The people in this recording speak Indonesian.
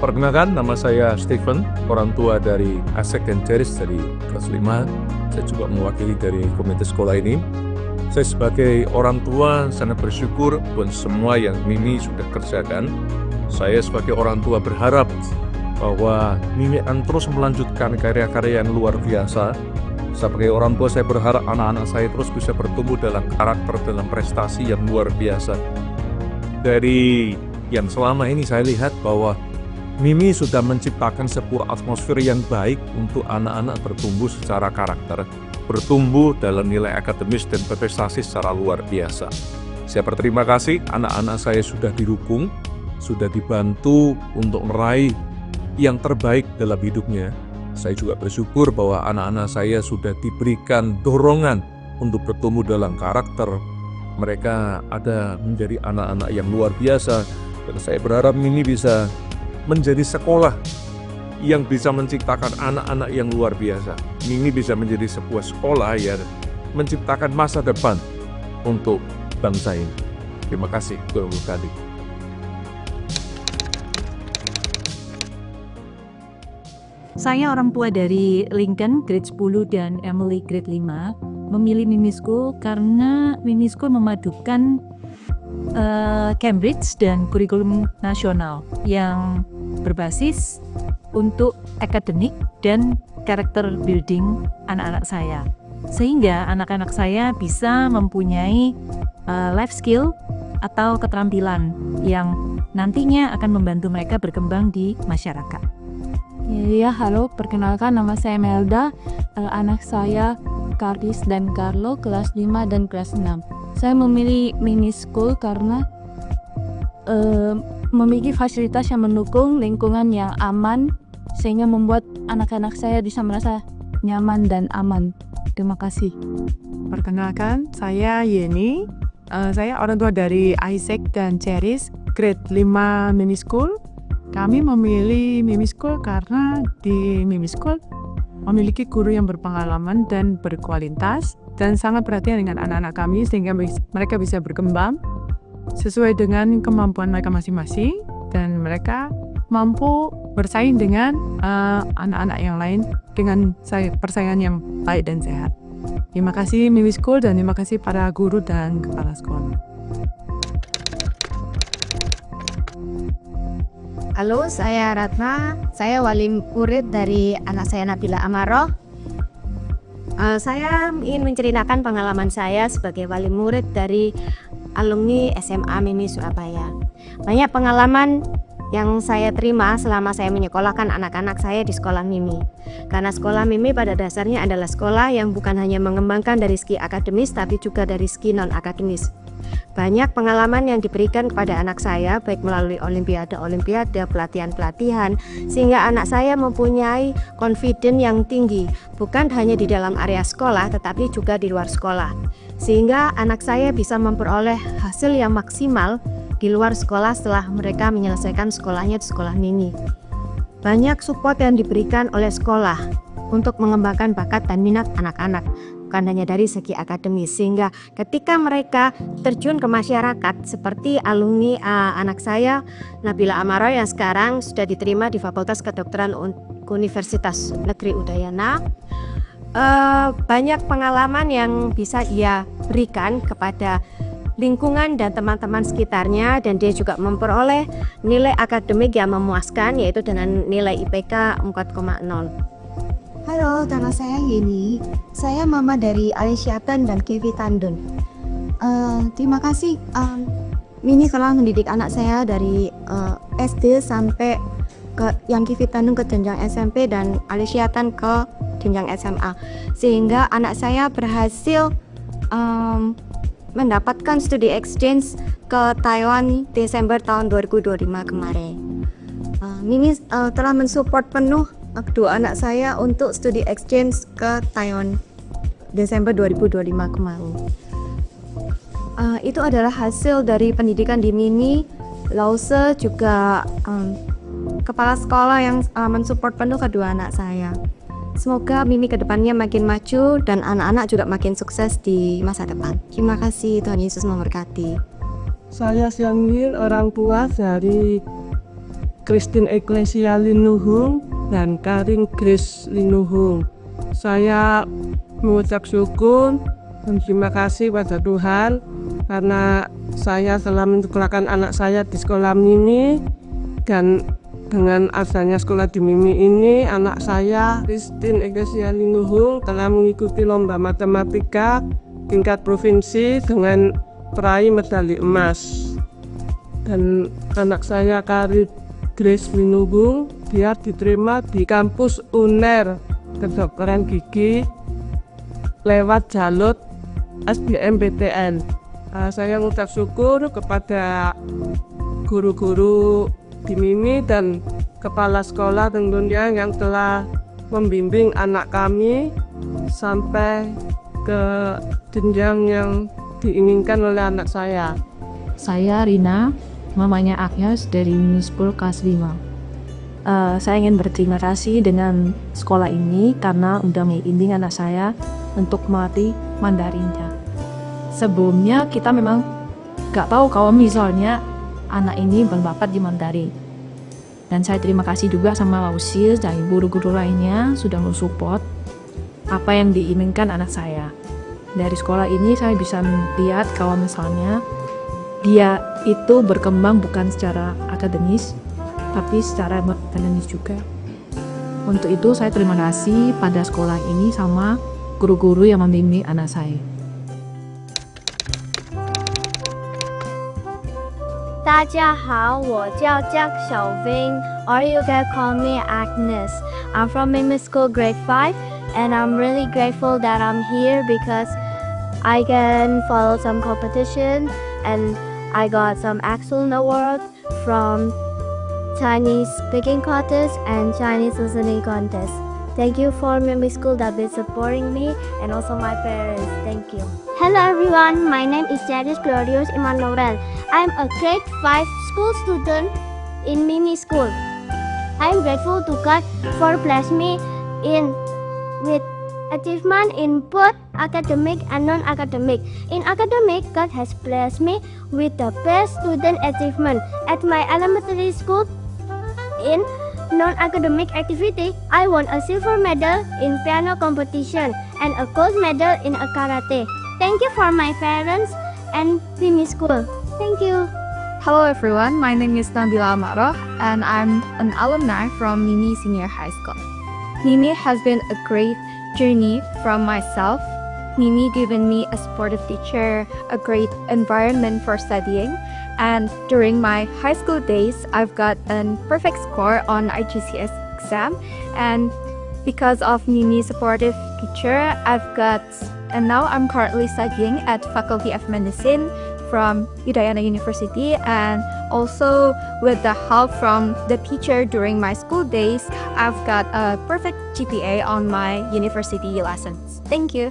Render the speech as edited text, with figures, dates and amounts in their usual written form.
Perkenalkan, nama saya Stephen, orang tua dari Asek dan Ceris dari kelas 5. Saya juga mewakili dari komite sekolah ini. Saya sebagai orang tua sangat bersyukur buat semua yang Mimi sudah kerjakan. Saya sebagai orang tua berharap bahwa Mimi akan terus melanjutkan karya-karya yang luar biasa. Sebagai orang tua, saya berharap anak-anak saya terus bisa bertumbuh dalam karakter, dalam prestasi yang luar biasa. Dari yang selama ini saya lihat bahwa Mimi sudah menciptakan sebuah atmosfer yang baik untuk anak-anak bertumbuh secara karakter, bertumbuh dalam nilai akademis dan berprestasi secara luar biasa. Saya berterima kasih, anak-anak saya sudah didukung, sudah dibantu untuk meraih yang terbaik dalam hidupnya. Saya juga bersyukur bahwa anak-anak saya sudah diberikan dorongan untuk bertumbuh dalam karakter. Mereka ada menjadi anak-anak yang luar biasa, dan saya berharap Mimi bisa menjadi sekolah yang bisa menciptakan anak-anak yang luar biasa. Mimi bisa menjadi sebuah sekolah yang menciptakan masa depan untuk bangsa ini. Terima kasih, Guru Kadi. Saya orang tua dari Lincoln grade 10 dan Emily grade 5 memilih Mimi School karena Mimi School memadukan Cambridge dan kurikulum nasional yang berbasis untuk akademik dan karakter building anak-anak saya, sehingga anak-anak saya bisa mempunyai life skill atau keterampilan yang nantinya akan membantu mereka berkembang di masyarakat. Ya, halo, perkenalkan nama saya Melda, anak saya Kardis dan Carlo kelas 5 dan kelas 6. Saya memilih Mimi School karena memiliki fasilitas yang mendukung, lingkungan yang aman, sehingga membuat anak-anak saya bisa merasa nyaman dan aman. Terima kasih. Perkenalkan, saya Yeni. Saya orang tua dari Isaac dan Ceris, grade 5 Mimi School. Kami memilih Mimi School karena di Mimi School memiliki guru yang berpengalaman dan berkualitas dan sangat perhatian dengan anak-anak kami sehingga mereka bisa berkembang sesuai dengan kemampuan mereka masing-masing dan mereka mampu bersaing dengan anak-anak yang lain dengan persaingan yang baik dan sehat. Terima kasih Mimi School dan terima kasih para guru dan kepala sekolah. Halo, saya Ratna. Saya wali murid dari anak saya Nabila Amaroh. Saya ingin menceritakan pengalaman saya sebagai wali murid dari alumni SMA Mimi Surabaya. Banyak pengalaman yang saya terima selama saya menyekolahkan anak-anak saya di sekolah Mimi. Karena sekolah Mimi pada dasarnya adalah sekolah yang bukan hanya mengembangkan dari segi akademis tapi juga dari segi non-akademis. Banyak pengalaman yang diberikan kepada anak saya baik melalui olimpiade, pelatihan-pelatihan, sehingga anak saya mempunyai confidence yang tinggi bukan hanya di dalam area sekolah tetapi juga di luar sekolah, sehingga anak saya bisa memperoleh hasil yang maksimal di luar sekolah setelah mereka menyelesaikan sekolahnya di sekolah Mimi. Banyak support yang diberikan oleh sekolah untuk mengembangkan bakat dan minat anak-anak, bukan hanya dari segi akademis, sehingga ketika mereka terjun ke masyarakat seperti alumni anak saya Nabila Amaroh yang sekarang sudah diterima di Fakultas Kedokteran Universitas Negeri Udayana, banyak pengalaman yang bisa ia berikan kepada lingkungan dan teman-teman sekitarnya, dan dia juga memperoleh nilai akademik yang memuaskan yaitu dengan nilai IPK 4,0. Halo, nama saya Yeni. Saya mama dari Alesiatan dan Kevi Tandun. Terima kasih Mimi telah mendidik anak saya dari SD sampai ke yang Kevi Tandun ke jenjang SMP dan Alesiatan ke jenjang SMA, sehingga anak saya berhasil mendapatkan studi exchange ke Taiwan Desember tahun 2025 kemarin. Mimi telah mensupport penuh kedua anak saya untuk studi exchange ke Taiwan Desember 2025 kemarin. Itu adalah hasil dari pendidikan di Mimi. Lause juga kepala sekolah yang mensupport penuh kedua anak saya. Semoga Mimi kedepannya makin maju dan anak-anak juga makin sukses di masa depan. Terima kasih, Tuhan Yesus memberkati. Saya Siangil, orang tua dari Christine Ecclesia Linuhung dan Karin Grace Linuhung. Saya mengucap syukur dan terima kasih pada Tuhan karena saya telah menyekolahkan anak saya di sekolah Mimi, dan dengan adanya sekolah di Mimi ini anak saya Christine Ecclesia Linuhung telah mengikuti lomba matematika tingkat provinsi dengan peraih medali emas. Dan anak saya Karin Grace Linuhung, dia diterima di kampus UNER kedokteran gigi lewat jalur SBMPTN. Saya mengucap syukur kepada guru-guru di Mimi dan kepala sekolah tentunya yang telah membimbing anak kami sampai ke jenjang yang diinginkan oleh anak saya. Saya Rina, mamanya Agnes dari Mimi School kelas 5. Saya ingin berterima kasih dengan sekolah ini karena udah membimbing anak saya untuk melatih Mandarinnya. Sebelumnya kita memang gak tahu kalau misalnya anak ini berbakat di Mandarin. Dan saya terima kasih juga sama Lausis dan guru-guru lainnya sudah mensupport apa yang diinginkan anak saya. Dari sekolah ini saya bisa melihat kalau misalnya dia itu berkembang bukan secara akademis, tapi secara akademis juga. Untuk itu saya terima kasih pada sekolah ini sama guru-guru yang membimbing anak saya. 大家好，我叫江小Ving, or you can call me Agnes. I'm from Mimi School Grade 5, and I'm really grateful that I'm here because I can follow some competition and I got some excellent awards from Chinese speaking contest and Chinese listening contest. Thank you for Mimi School that been supporting me and also my parents. Thank you. Hello everyone, my name is Jadis Glorious Emmanuel. I'm a grade 5 school student in Mimi School. I'm grateful to God for blessing me with achievement in both academic and non-academic. In academic, God has blessed me with the best student achievement at my elementary school. In non-academic activity, I won a silver medal in piano competition and a gold medal in a karate. Thank you for my parents and Mimi School. Thank you. Hello everyone, my name is Nabila Amarah and I'm an alumni from Mimi Senior High School. Mimi has been a great journey from myself. Mimi given me a supportive teacher, a great environment for studying, and during my high school days, I've got a perfect score on IGCS exam, and because of Mimi's supportive teacher, and now I'm currently studying at Faculty of Medicine from Udayana University, and also with the help from the teacher during my school days, I've got a perfect GPA on my university lessons. Thank you.